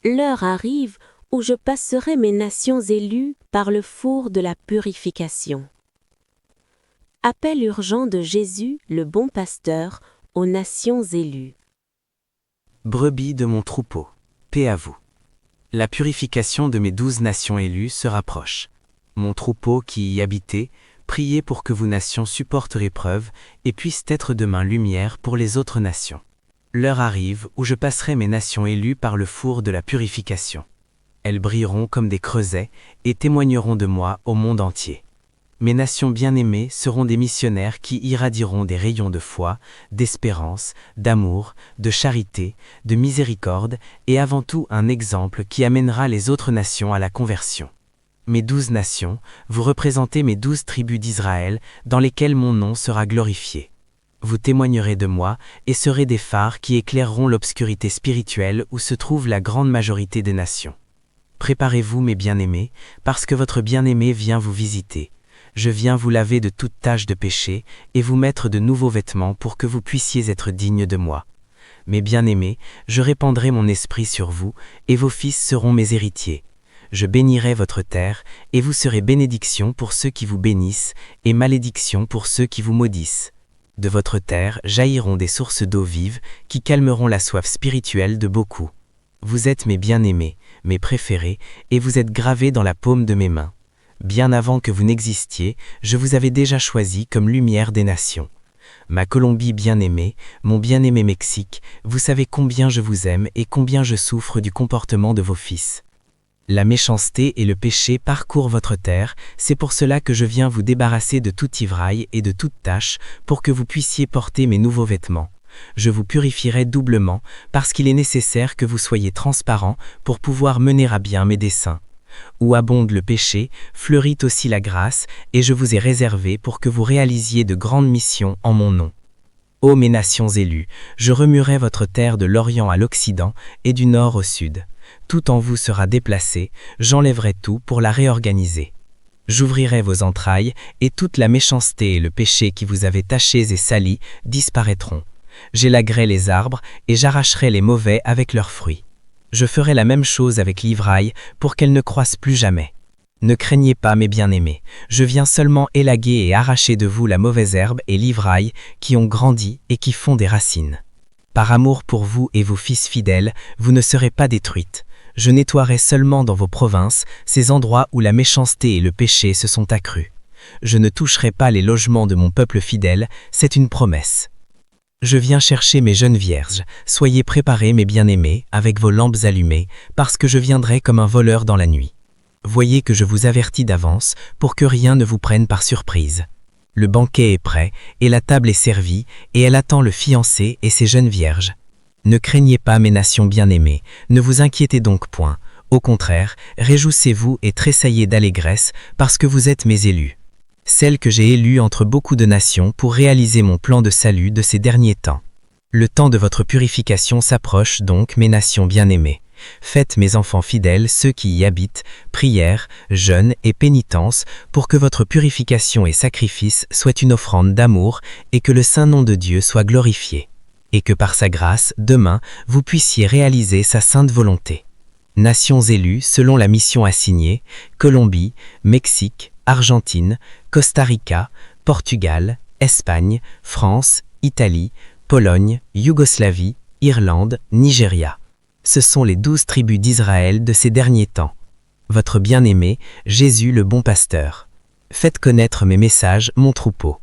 L'heure arrive où je passerai mes nations élues par le four de la purification. Appel urgent de Jésus, le bon pasteur, aux nations élues. Brebis de mon troupeau, paix à vous. La purification de mes 12 nations élues se rapproche. Mon troupeau qui y habitait, priez pour que vos nations supportent l'épreuve et puissent être demain lumière pour les autres nations. L'heure arrive où je passerai mes nations élues par le four de la purification. Elles brilleront comme des creusets et témoigneront de moi au monde entier. Mes nations bien-aimées seront des missionnaires qui irradieront des rayons de foi, d'espérance, d'amour, de charité, de miséricorde et avant tout un exemple qui amènera les autres nations à la conversion. Mes 12 nations, vous représentez mes 12 tribus d'Israël dans lesquelles mon nom sera glorifié. Vous témoignerez de moi et serez des phares qui éclaireront l'obscurité spirituelle où se trouve la grande majorité des nations. Préparez-vous mes bien-aimés, parce que votre bien-aimé vient vous visiter. Je viens vous laver de toute tache de péché et vous mettre de nouveaux vêtements pour que vous puissiez être dignes de moi. Mes bien-aimés, je répandrai mon esprit sur vous et vos fils seront mes héritiers. Je bénirai votre terre et vous serez bénédiction pour ceux qui vous bénissent et malédiction pour ceux qui vous maudissent. De votre terre jailliront des sources d'eau vive qui calmeront la soif spirituelle de beaucoup. Vous êtes mes bien-aimés, mes préférés, et vous êtes gravés dans la paume de mes mains. Bien avant que vous n'existiez, je vous avais déjà choisi comme lumière des nations. Ma Colombie bien-aimée, mon bien-aimé Mexique, vous savez combien je vous aime et combien je souffre du comportement de vos fils. La méchanceté et le péché parcourent votre terre, c'est pour cela que je viens vous débarrasser de toute ivraie et de toute tache, pour que vous puissiez porter mes nouveaux vêtements. Je vous purifierai doublement, parce qu'il est nécessaire que vous soyez transparents pour pouvoir mener à bien mes desseins. Où abonde le péché, fleurit aussi la grâce, et je vous ai réservé pour que vous réalisiez de grandes missions en mon nom. Ô mes nations élues, je remuerai votre terre de l'Orient à l'Occident et du Nord au Sud. Tout en vous sera déplacé, j'enlèverai tout pour la réorganiser. J'ouvrirai vos entrailles, et toute la méchanceté et le péché qui vous avaient tachés et salis disparaîtront. J'élaguerai les arbres, et j'arracherai les mauvais avec leurs fruits. Je ferai la même chose avec l'ivraie pour qu'elle ne croisse plus jamais. Ne craignez pas, mes bien-aimés, je viens seulement élaguer et arracher de vous la mauvaise herbe et l'ivraie qui ont grandi et qui font des racines. Par amour pour vous et vos fils fidèles, vous ne serez pas détruites. Je nettoierai seulement dans vos provinces ces endroits où la méchanceté et le péché se sont accrus. Je ne toucherai pas les logements de mon peuple fidèle, c'est une promesse. Je viens chercher mes jeunes vierges, soyez préparés mes bien-aimés, avec vos lampes allumées, parce que je viendrai comme un voleur dans la nuit. Voyez que je vous avertis d'avance, pour que rien ne vous prenne par surprise. Le banquet est prêt, et la table est servie, et elle attend le fiancé et ses jeunes vierges. Ne craignez pas mes nations bien-aimées, ne vous inquiétez donc point. Au contraire, réjouissez-vous et tressaillez d'allégresse, parce que vous êtes mes élus. Celles que j'ai élues entre beaucoup de nations pour réaliser mon plan de salut de ces derniers temps. Le temps de votre purification s'approche donc, mes nations bien-aimées. Faites, mes enfants fidèles, ceux qui y habitent, prière, jeûne et pénitence pour que votre purification et sacrifice soient une offrande d'amour et que le saint nom de Dieu soit glorifié. Et que par sa grâce, demain, vous puissiez réaliser sa sainte volonté. Nations élues selon la mission assignée, Colombie, Mexique, Argentine, Costa Rica, Portugal, Espagne, France, Italie, Pologne, Yougoslavie, Irlande, Nigeria. Ce sont les 12 tribus d'Israël de ces derniers temps. Votre bien-aimé, Jésus le bon pasteur. Faites connaître mes messages, mon troupeau.